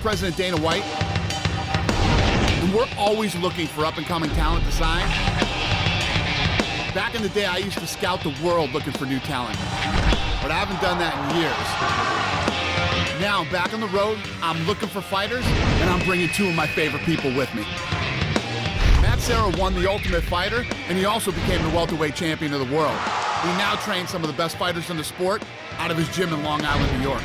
President Dana White, and we're always looking for up-and-coming talent to sign. Back in the day, I used to scout the world looking for new talent, but I haven't done that in years. Now I'm back on the road, I'm looking for fighters, and I'm bringing two of my favorite people with me. Serra won the Ultimate Fighter, and he also became the welterweight champion of the world. He now trains some of the best fighters in the sport out of his gym in Long Island, New York.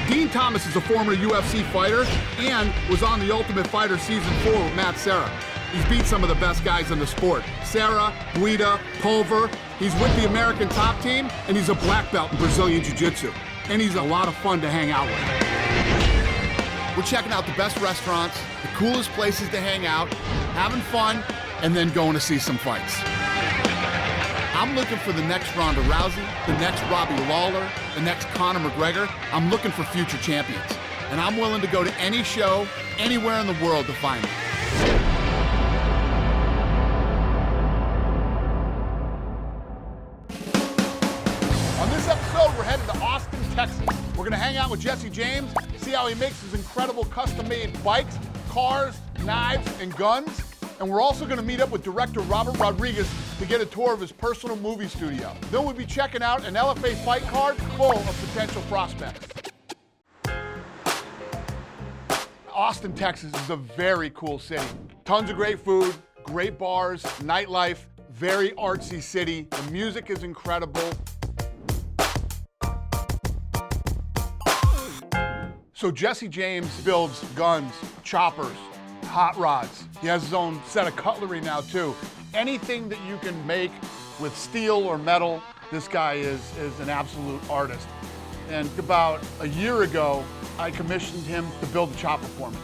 Dean Thomas is a former UFC fighter and was on the Ultimate Fighter Season 4 with Matt Serra. He's beat some of the best guys in the sport. Serra, Guida, Pulver. He's with the American top team, and he's a black belt in Brazilian Jiu-Jitsu. And he's a lot of fun to hang out with. We're checking out the best restaurants, the coolest places to hang out, having fun, and then going to see some fights. I'm looking for the next Ronda Rousey, the next Robbie Lawler, the next Conor McGregor. I'm looking for future champions. And I'm willing to go to any show, anywhere in the world to find them. On this episode, we're headed to Austin, Texas. We're gonna hang out with Jesse James, see how he makes his incredible custom-made bikes, cars, knives, and guns. And we're also gonna meet up with director Robert Rodriguez to get a tour of his personal movie studio. Then we'll be checking out an LFA fight card full of potential prospects. Austin, Texas is a very cool city. Tons of great food, great bars, nightlife, very artsy city. The music is incredible. So Jesse James builds guns, choppers, hot rods. He has his own set of cutlery now too. Anything that you can make with steel or metal, this guy is an absolute artist. And about a year ago, I commissioned him to build a chopper for me.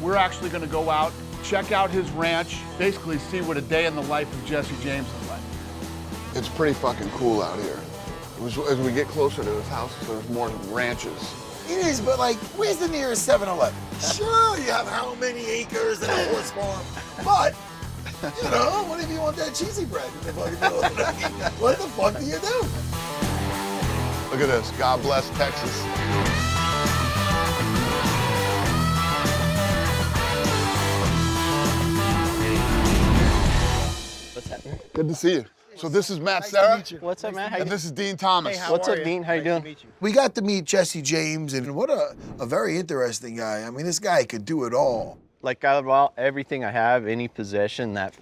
We're actually gonna go out, check out his ranch, basically see what a day in the life of Jesse James is like. It's pretty fucking cool out here. As we get closer to his house, there's more ranches. It is, but like, where's the nearest 7-Eleven? Sure, you have how many acres and a horse farm, but, you know, what if you want that cheesy bread in the fucking middle of the night? What the fuck do you do? Look at this, God bless Texas. What's happening? Good to see you. So this is Matt Serra. What's up, man? How you And this is Dean Thomas. Hey, what's up, Dean? How you doing? We got to meet Jesse James, and what a very interesting guy. I mean, this guy could do it all. Like, out of all, everything I have, any possession, that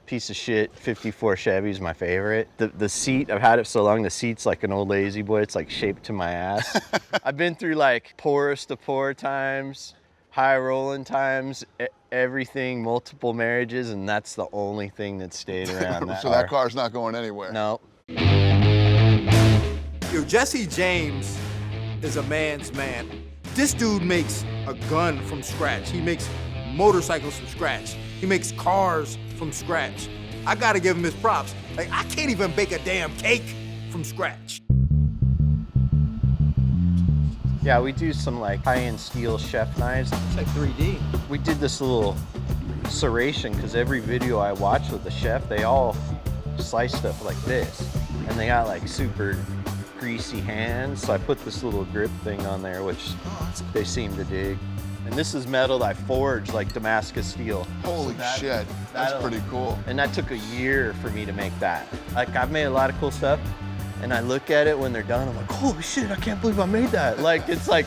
piece of shit 54 Chevy is my favorite. The seat, I've had it so long, the seat's like an old lazy boy. It's like shaped to my ass. I've been through like poorest of poor times, high rolling times, everything, multiple marriages, and that's the only thing that stayed around. That car's not going anywhere. No. Yo, Jesse James is a man's man. This dude makes a gun from scratch. He makes motorcycles from scratch. He makes cars from scratch. I gotta give him his props. Like, I can't even bake a damn cake from scratch. Yeah, we do some like high-end steel chef knives. It's like 3D. We did this little serration because every video I watch with the chef, they all slice stuff like this. And they got like super greasy hands. So I put this little grip thing on there, which they seem to dig. And this is metal that I forged like Damascus steel. Holy shit, that's pretty cool. And that took a year for me to make that. Like, I've made a lot of cool stuff, and I look at it when they're done, I'm like, holy shit, I can't believe I made that. Like, it's like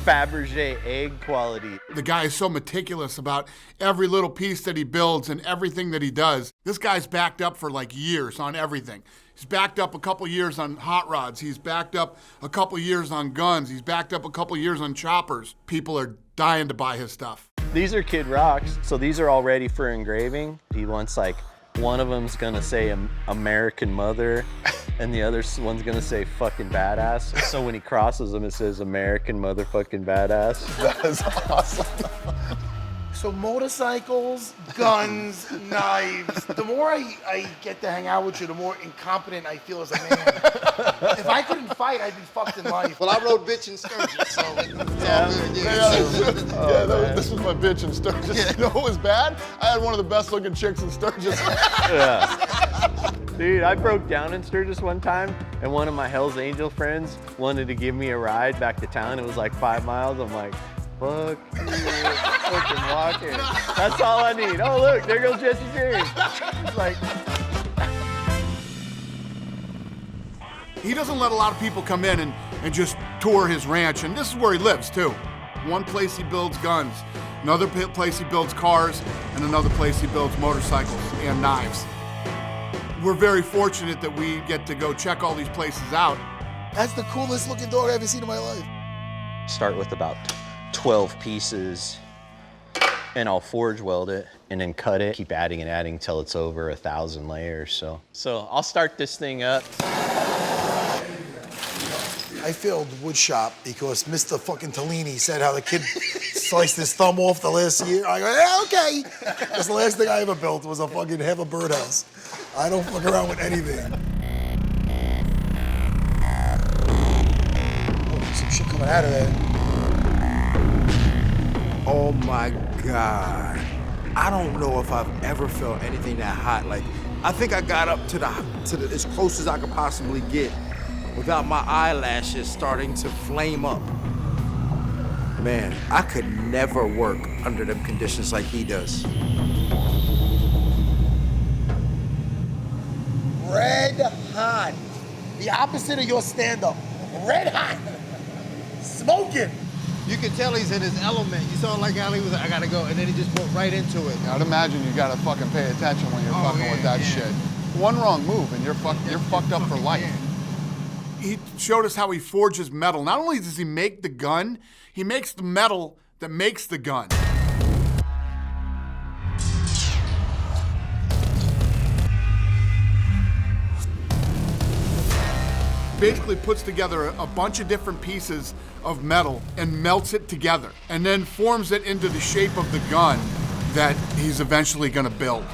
Fabergé egg quality. The guy is so meticulous about every little piece that he builds and everything that he does. This guy's backed up for like years on everything. He's backed up a couple years on hot rods. He's backed up a couple years on guns. He's backed up a couple years on choppers. People are dying to buy his stuff. These are Kid Rocks, so these are all ready for engraving. He wants like, one of them's gonna say American Mother, and the other one's gonna say fucking badass. So when he crosses them, it says American motherfucking badass. That is awesome. So motorcycles, guns, knives. The more I get to hang out with you, the more incompetent I feel as a man. If I couldn't fight, I'd be fucked in life. Well, I rode bitch in Sturgis, so it's all good. This was my bitch in Sturgis. You know what was bad? I had one of the best looking chicks in Sturgis. Dude, I broke down in Sturgis one time, and one of my Hell's Angel friends wanted to give me a ride back to town. It was like 5 miles. I'm like, fuck you, fucking walking. That's all I need. Oh, look, there goes Jesse James. It's like, He doesn't let a lot of people come in and just tour his ranch, and this is where he lives too. One place he builds guns, another place he builds cars, and another place he builds motorcycles and knives. We're very fortunate that we get to go check all these places out. That's the coolest looking dog I've ever seen in my life. start with about 12 pieces, and I'll forge weld it and then cut it, keep adding and adding till it's over 1,000 layers. So I'll start this thing up. I failed wood shop because Mr. fucking Tellini said how the kid sliced his thumb off the last year. I go, yeah, okay. That's the last thing I ever built was a fucking half a birdhouse. I don't fuck around with anything. Oh, some shit coming out of there. Oh my God. I don't know if I've ever felt anything that hot. Like, I think I got up to the as close as I could possibly get without my eyelashes starting to flame up. Man, I could never work under them conditions like he does. Red hot. The opposite of your stand-up. Red hot. Smoking. You can tell he's in his element. You saw like how he was like, I gotta go, and then he just went right into it. I'd imagine you gotta fucking pay attention when you're fucking with that shit. One wrong move and you're fucked up for life. He showed us how he forges metal. Not only does he make the gun, he makes the metal that makes the gun. Basically puts together a bunch of different pieces of metal and melts it together and then forms it into the shape of the gun that he's eventually gonna build.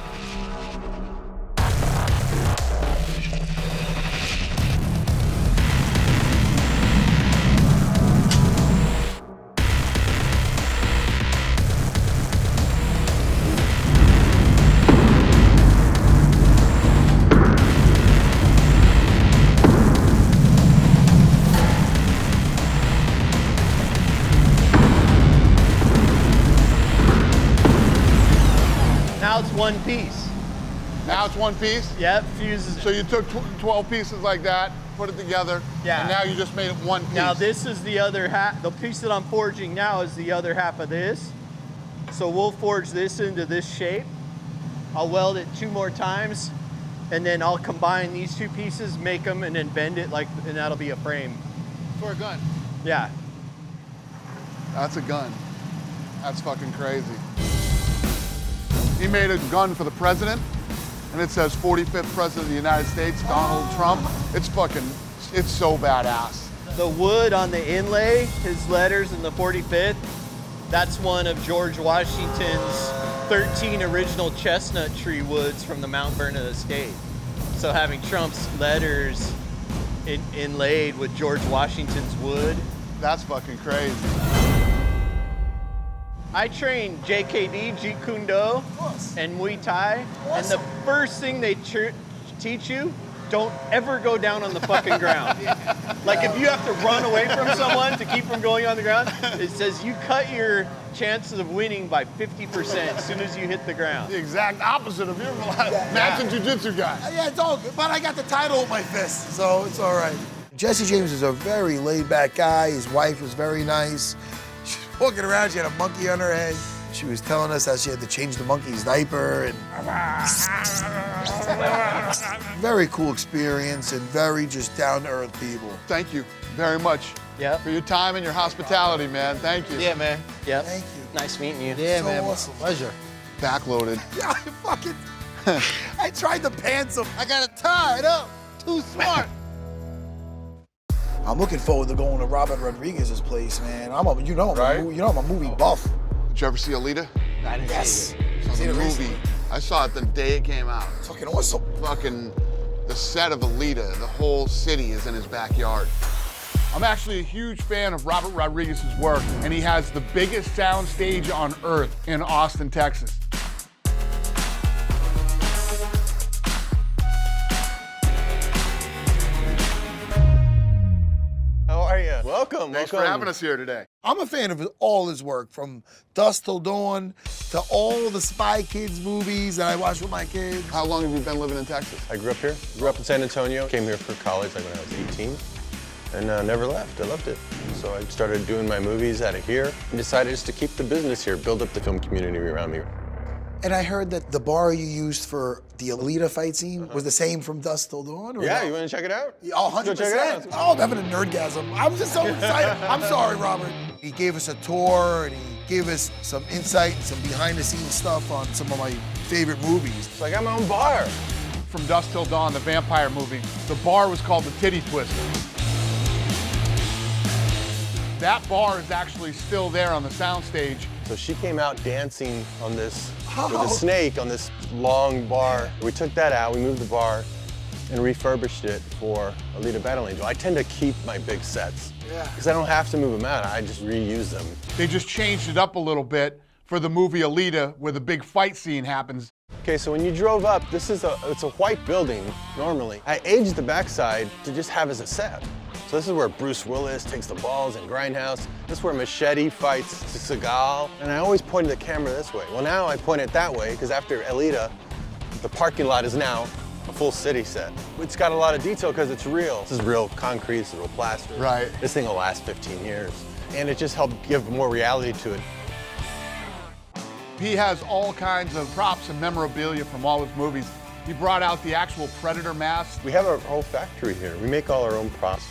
Now it's one piece. Now it's one piece? Yep, fuses. So you took 12 pieces like that, put it together, Yeah. and now you just made it one piece. Now this is the other half. The piece that I'm forging now is the other half of this. So we'll forge this into this shape. I'll weld it 2 more times, and then I'll combine these 2 pieces, make them, and then bend it like, and that'll be a frame. For a gun. Yeah. That's a gun. That's fucking crazy. He made a gun for the president, and it says 45th President of the United States, Donald Trump. It's so badass. The wood on the inlay, his letters in the 45th, that's one of George Washington's 13 original chestnut tree woods from the Mount Vernon estate. So having Trump's letters inlaid with George Washington's wood. That's fucking crazy. I train JKD, Jeet Kune Do, and Muay Thai, and the first thing they teach you, don't ever go down on the fucking ground. Like if you have to run away from someone to keep from going on the ground, it says you cut your chances of winning by 50% as soon as you hit the ground. The exact opposite of your Matt's a jiu-jitsu guy. Yeah, it's all good, but I got the title with my fist, so it's all right. Jesse James is a very laid-back guy. His wife was very nice. She was walking around, she had a monkey on her head. She was telling us how she had to change the monkey's diaper. And very cool experience and very just down-to-earth people. Thank you very much for your time and your hospitality, man. Thank you. Yeah, man. Yep. Thank you. Nice meeting you. Yeah, So man. awesome. Pleasure. Backloaded. Yeah, I fucking, I tried to pants him. I got it tied up. Too smart. I'm looking forward to going to Robert Rodriguez's place, man. I'm a movie buff. Did you ever see Alita? I didn't Yes. see it. Saw Seen the it movie. recently. I saw it the day it came out. It's fucking awesome. Fucking the set of Alita, the whole city is in his backyard. I'm actually a huge fan of Robert Rodriguez's work, and he has the biggest sound stage on earth in Austin, Texas. welcome. Thanks for having us here today. I'm a fan of all his work, from Dusk Till Dawn to all the Spy Kids movies that I watch with my kids. How long have you been living in Texas? I grew up here. Grew up in San Antonio. Came here for college like when I was 18. And never left. I loved it. So I started doing my movies out of here and decided just to keep the business here, build up the film community around me. And I heard that the bar you used for the Alita fight scene was the same from Dusk Till Dawn? Or Yeah, no? you want to check it out? Yeah, oh, 100%. Go check it out. Oh, I'm having a nerdgasm. I'm just so excited. I'm sorry, Robert. He gave us a tour and he gave us some insight and some behind-the-scenes stuff on some of my favorite movies. So I got my own bar. From Dusk Till Dawn, the vampire movie, the bar was called the Titty Twister. That bar is actually still there on the soundstage. So she came out dancing on this, with Oh. a snake on this long bar. We took that out, we moved the bar, and refurbished it for Alita Battle Angel. I tend to keep my big sets. Yeah. Because I don't have to move them out, I just reuse them. They just changed it up a little bit for the movie Alita, where the big fight scene happens. Okay, so when you drove up, it's a white building normally. I aged the backside to just have as a set. So this is where Bruce Willis takes the balls in Grindhouse. This is where Machete fights Seagal. And I always pointed the camera this way. Well, now I point it that way because after Alita, the parking lot is now a full city set. It's got a lot of detail because it's real. This is real concrete, this is real plaster. Right. This thing will last 15 years. And it just helped give more reality to it. He has all kinds of props and memorabilia from all his movies. He brought out the actual Predator mask. We have our whole factory here. We make all our own props.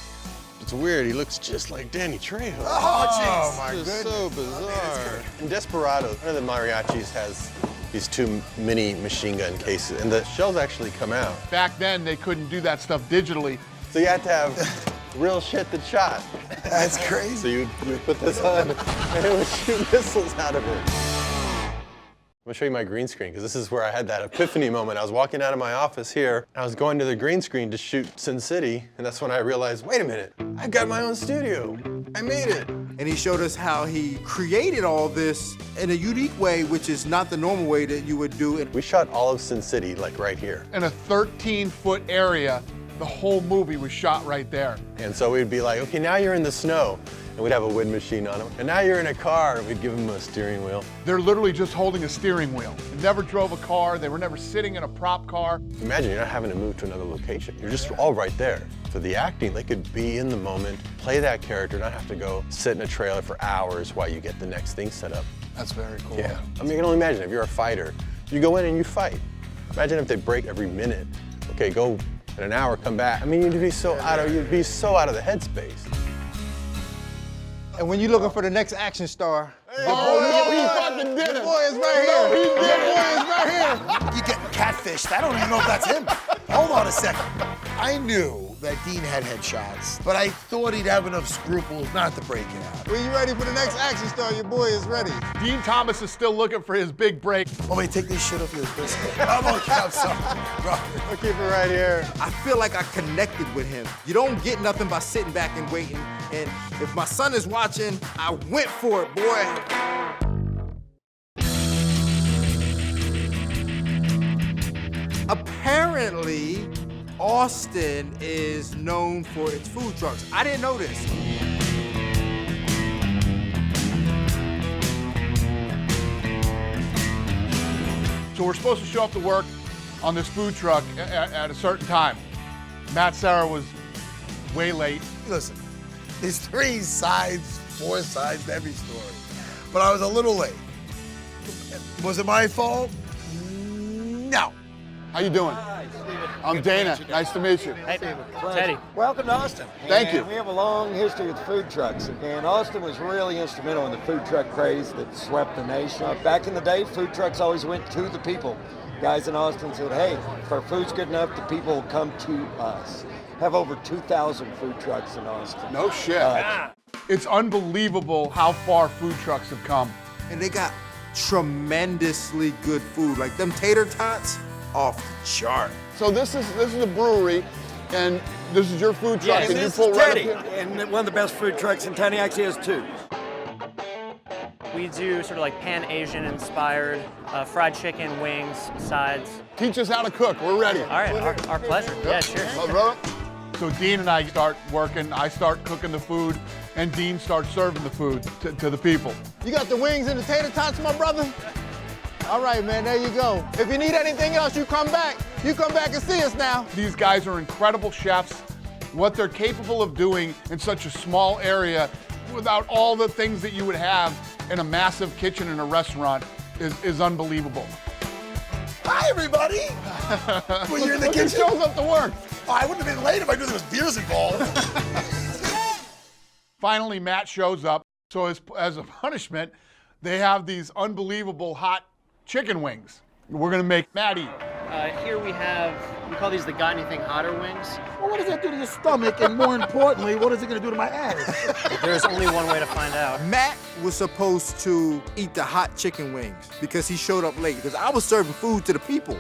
It's weird, he looks just like Danny Trejo. Oh, jeez. my goodness. So bizarre. In Desperado, one of the mariachis has these 2 mini machine gun cases, and the shells actually come out. Back then, they couldn't do that stuff digitally. So you had to have real shit that shot. That's crazy. So you put this on, and it would shoot missiles out of it. I'm gonna show you my green screen, because this is where I had that epiphany moment. I was walking out of my office here, and I was going to the green screen to shoot Sin City, and that's when I realized, wait a minute, I've got my own studio. I made it. And he showed us how he created all this in a unique way, which is not the normal way that you would do it. We shot all of Sin City, like right here. In a 13-foot area, the whole movie was shot right there. And so we'd be like, okay, now you're in the snow. And we'd have a wind machine on them. And now you're in a car, and we'd give them a steering wheel. They're literally just holding a steering wheel. They never drove a car. They were never sitting in a prop car. Imagine you're not having to move to another location. You're just all right there. For the acting, they could be in the moment, play that character, not have to go sit in a trailer for hours while you get the next thing set up. That's very cool. Yeah. I mean, you can only imagine if you're a fighter, you go in and you fight. Imagine if they break every minute. Okay, go in an hour, come back. I mean, you'd be so out of the headspace. And when you're looking for the next action star, Oh, no, he fucking did it. boy is right here. He did it. Boy is right here. You get catfished. I don't even know if that's him. Hold on a second. I knew that Dean had headshots, but I thought he'd have enough scruples not to break it out. When you ready for the next action star, your boy is ready. Dean Thomas is still looking for his big break. Want me to take this shit off your wrist? I'm okay, I'm sorry. Robert. I'll keep it right here. I feel like I connected with him. You don't get nothing by sitting back and waiting. And if my son is watching, I went for it, boy. Apparently, Austin is known for its food trucks. I didn't know this. So we're supposed to show up to work on this food truck at a certain time. Matt Serra was way late. Listen, there's 3 sides, 4 sides to every story. But I was a little late. Was it my fault? No. How you doing? I'm Dana. Nice to meet you. Hey, Teddy. Welcome to Austin. Thank And you. We have a long history with food trucks, and Austin was really instrumental in the food truck craze that swept the nation. Back in the day, food trucks always went to the people. Guys in Austin said, hey, if our food's good enough, the people will come to us. Have over 2,000 food trucks in Austin. No shit. It's unbelievable how far food trucks have come. And they got tremendously good food. Like them tater tots, off the chart. So this is a brewery, and this is your food truck, and you pull right up here. And one of the best food trucks in town. He actually has 2. We do sort of like Pan-Asian inspired fried chicken, wings, sides. Teach us how to cook. We're ready. All right, our pleasure. Yeah, cheers. My brother. So Dean and I start working. I start cooking the food, and Dean starts serving the food to the people. You got the wings and the tater tots, my brother? All right, man, there you go. If you need anything else, you come back. You come back and see us now. These guys are incredible chefs. What they're capable of doing in such a small area without all the things that you would have in a massive kitchen in a restaurant is unbelievable. Hi, everybody. Well, you're in the kitchen. Shows up to work. Oh, I wouldn't have been late if I knew there was beers involved. Finally, Matt shows up. So as a punishment, they have these unbelievable hot chicken wings. We're gonna make Matt eat. Here we call these the Got Anything Hotter wings. Well, what does that do to your stomach? And more importantly, what is it gonna do to my ass? There's only one way to find out. Matt was supposed to eat the hot chicken wings because he showed up late, because I was serving food to the people.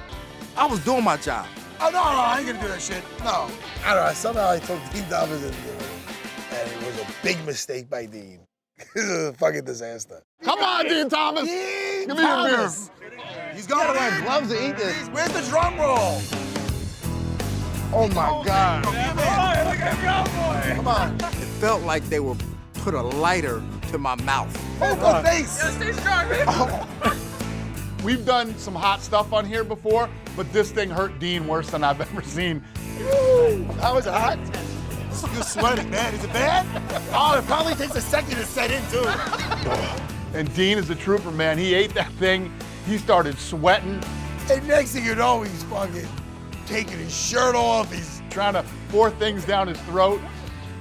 I was doing my job. Oh, no, I ain't gonna do that shit. No. I don't know, somehow I took Dean Thomas and it was a big mistake by Dean. This is a fucking disaster. Come on, Dean Thomas. Dean Give me your beer. He's got to wear gloves to eat this. Where's the drum roll? Oh my God. Come on. It felt like they were put a lighter to my mouth. Full face. We've done some hot stuff on here before, but this thing hurt Dean worse than I've ever seen. How was it hot? You're sweating, man. Is it bad? Oh, it probably takes a second to set in, too. And Dean is a trooper, man. He ate that thing. He started sweating. And next thing you know, he's fucking taking his shirt off. He's trying to pour things down his throat.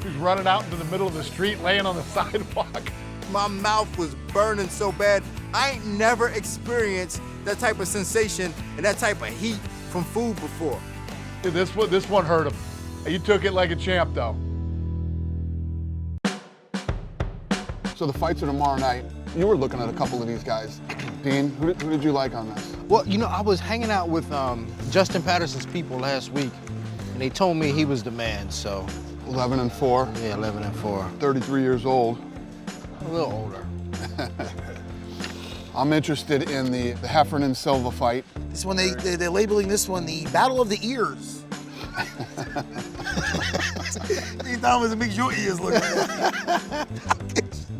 He's running out into the middle of the street, laying on the sidewalk. My mouth was burning so bad. I ain't never experienced that type of sensation and that type of heat from food before. This one hurt him. He took it like a champ, though. So the fights are tomorrow night. You were looking at a couple of these guys. Dean, who did you like on this? Well, you know, I was hanging out with Justin Patterson's people last week, and they told me he was the man, so. 11-4. Yeah, 11-4. 33 years old. A little older. I'm interested in the Heffernan Silva fight. This one, they're labeling this one the Battle of the Ears. Dean Thomas, it makes your ears look bad.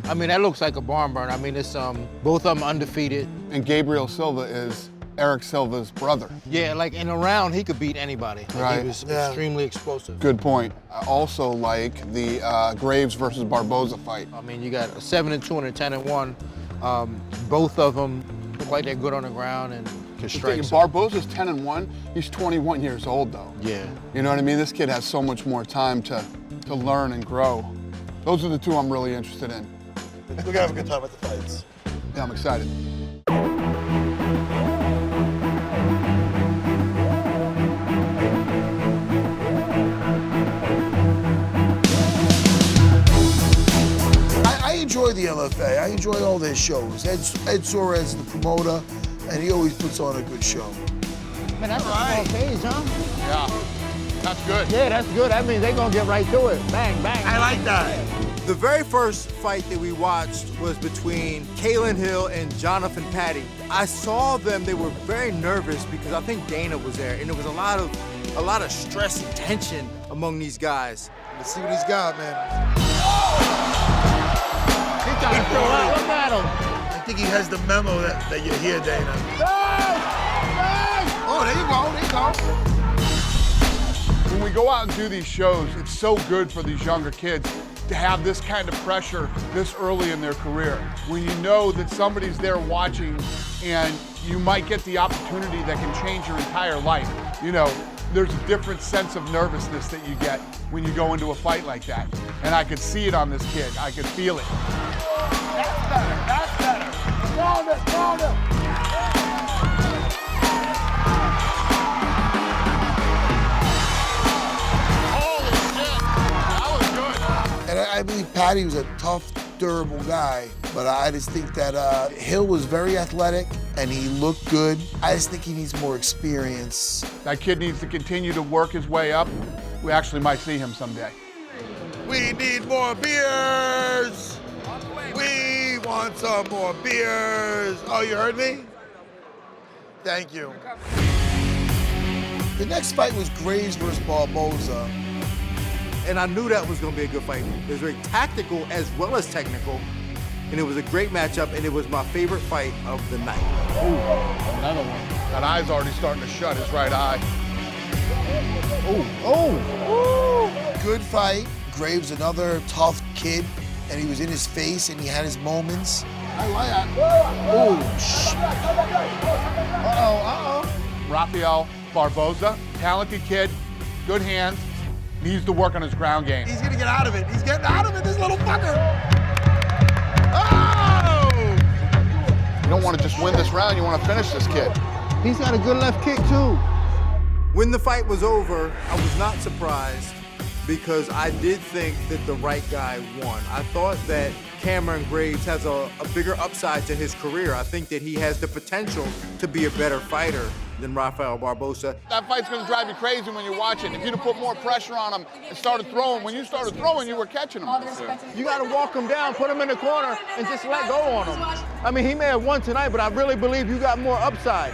I mean, that looks like a barn burner. I mean, it's both of them undefeated. And Gabriel Silva is Eric Silva's brother. Yeah, like in a round, he could beat anybody. Like, right. He was extremely explosive. Good point. I also like the Graves versus Barboza fight. I mean, you got a 7-2 and a 10-1. Both of them look like they're good on the ground and can strike. Barboza's 10-1. He's 21 years old, though. Yeah. You know what I mean? This kid has so much more time to learn and grow. Those are the two I'm really interested in. We're gonna have a good time at the fights. Yeah, I'm excited. I enjoy the LFA. I enjoy all their shows. Ed Suarez is the promoter, and he always puts on a good show. Man, that's a small page, huh? Yeah, that's good. Yeah, that's good. That means they're gonna get right to it. Bang, bang. I like that. The very first fight that we watched was between Kalin Hill and Jonathan Patti. I saw them, they were very nervous because I think Dana was there, and there was a lot of stress and tension among these guys. Let's see what he's got, man. He's trying to throw out. Look at him. I think he has the memo that you hear, Dana. Oh, there you go, there you go. When we go out and do these shows, it's so good for these younger kids to have this kind of pressure this early in their career. When you know that somebody's there watching and you might get the opportunity that can change your entire life. You know, there's a different sense of nervousness that you get when you go into a fight like that. And I could see it on this kid. I could feel it. That's better, that's better. Stronger. And I believe Patti was a tough, durable guy, but I just think that Hill was very athletic and he looked good. I just think he needs more experience. That kid needs to continue to work his way up. We actually might see him someday. We need more beers. We want some more beers. Oh, you heard me? Thank you. The next fight was Graves versus Barboza. And I knew that was gonna be a good fight. It was very tactical as well as technical. And it was a great matchup, and it was my favorite fight of the night. Ooh, another one. That eye's already starting to shut, his right eye. Good fight. Graves, another tough kid, and he was in his face, and he had his moments. I like that. Oh, shit. Rafael Barboza, talented kid, good hands, needs to work on his ground game. He's gonna get out of it. He's getting out of it, this little fucker. You don't want to just win this round, you want to finish this kid. He's got a good left kick, too. When the fight was over, I was not surprised because I did think that the right guy won. I thought that Cameron Graves has a bigger upside to his career. I think that he has the potential to be a better fighter than Rafael Barboza. That fight's going to drive you crazy when you watch it. If you'd have put more pressure on him and started throwing, when you started throwing, you were catching him. You got to walk him down, put him in the corner, and just let go on him. I mean, he may have won tonight, but I really believe you got more upside.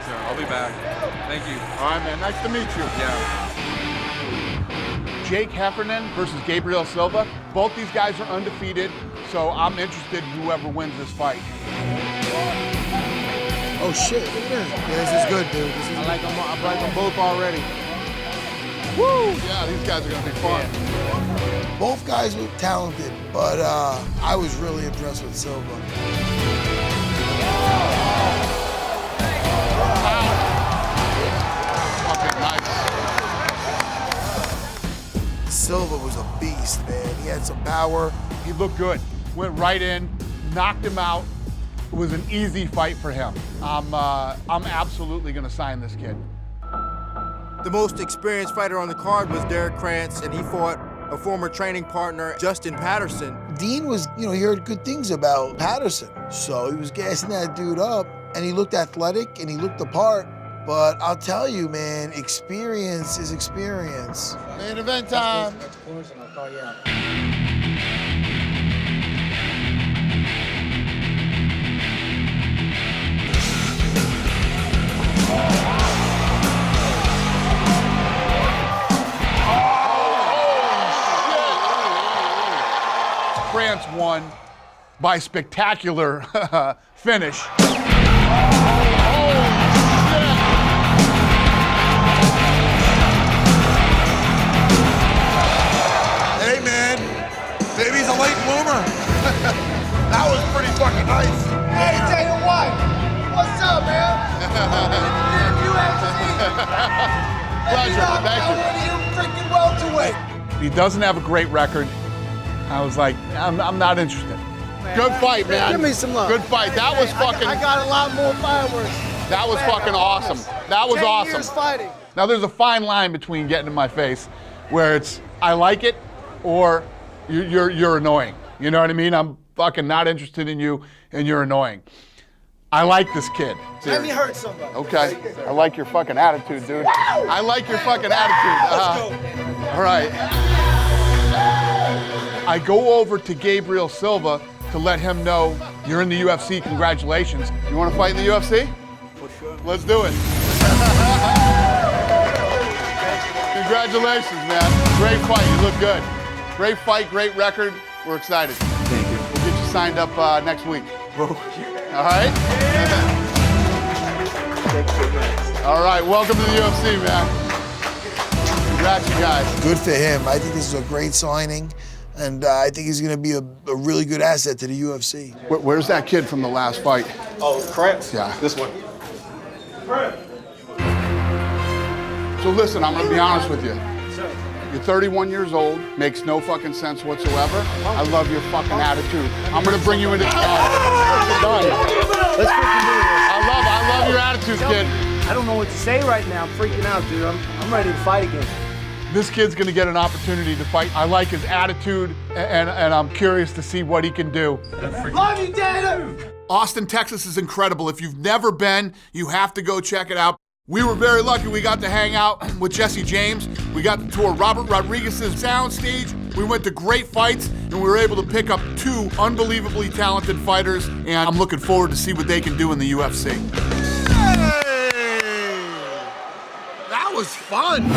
Sure, I'll be back. Thank you. All right, man. Nice to meet you. Yeah. Jake Heffernan versus Gabriel Silva. Both these guys are undefeated, so I'm interested in whoever wins this fight. Oh, shit. Look at this. Yeah, this is good, dude. This is I like them both already. Woo! Yeah, these guys are going to be fun. Yeah. Both guys were talented, but I was really impressed with Silva. Fucking nice. Silva was a beast, man. He had some power. He looked good. Went right in, knocked him out. It was an easy fight for him. I'm absolutely going to sign this kid. The most experienced fighter on the card was Derrick Krantz, and he fought a former training partner, Justin Patterson. Dean was, he heard good things about Patterson, so he was gassing that dude up, and he looked athletic, and he looked the part. But I'll tell you, man, experience is experience. Main event time. France won by spectacular finish. Hey, man, baby's a late bloomer. That was pretty fucking nice. Hey, Dana White. What's up, man? Pleasure, thank you. You freaking welterweight. He doesn't have a great record. I was like, I'm not interested. Good fight, man. Give me some love. Good fight. That was fucking. I got a lot more fireworks. That was fucking awesome. That was 10 awesome. years fighting. Now there's a fine line between getting in my face, where it's I like it, or you're annoying. You know what I mean? I'm fucking not interested in you, and you're annoying. I like this kid. Let me hurt somebody. Okay. I like your fucking attitude, dude. I like your fucking attitude. Let's go. All right. I go over to Gabriel Silva to let him know you're in the UFC. Congratulations. You want to fight in the UFC? For sure. Let's do it. Congratulations, man. Great fight. You look good. Great fight, great record. We're excited. Thank you. We'll get you signed up next week. All right? All right, welcome to the UFC, man. Congrats, you guys. Good for him. I think this is a great signing, and I think he's going to be a really good asset to the UFC. Where's that kid from the last fight? Oh, Krantz? Yeah. This one. So listen, I'm gonna be honest with you. You're 31 years old, makes no fucking sense whatsoever. I love your fucking attitude. I'm gonna bring you into town. I love your attitude, kid. I don't know what to say right now. I'm freaking out, dude. I'm ready to fight again. This kid's gonna get an opportunity to fight. I like his attitude, and I'm curious to see what he can do. Love you, Dana. Austin, Texas is incredible. If you've never been, you have to go check it out. We were very lucky we got to hang out with Jesse James. We got to tour Robert Rodriguez's soundstage. We went to great fights, and we were able to pick up 2 unbelievably talented fighters, and I'm looking forward to see what they can do in the UFC. Hey! That was fun.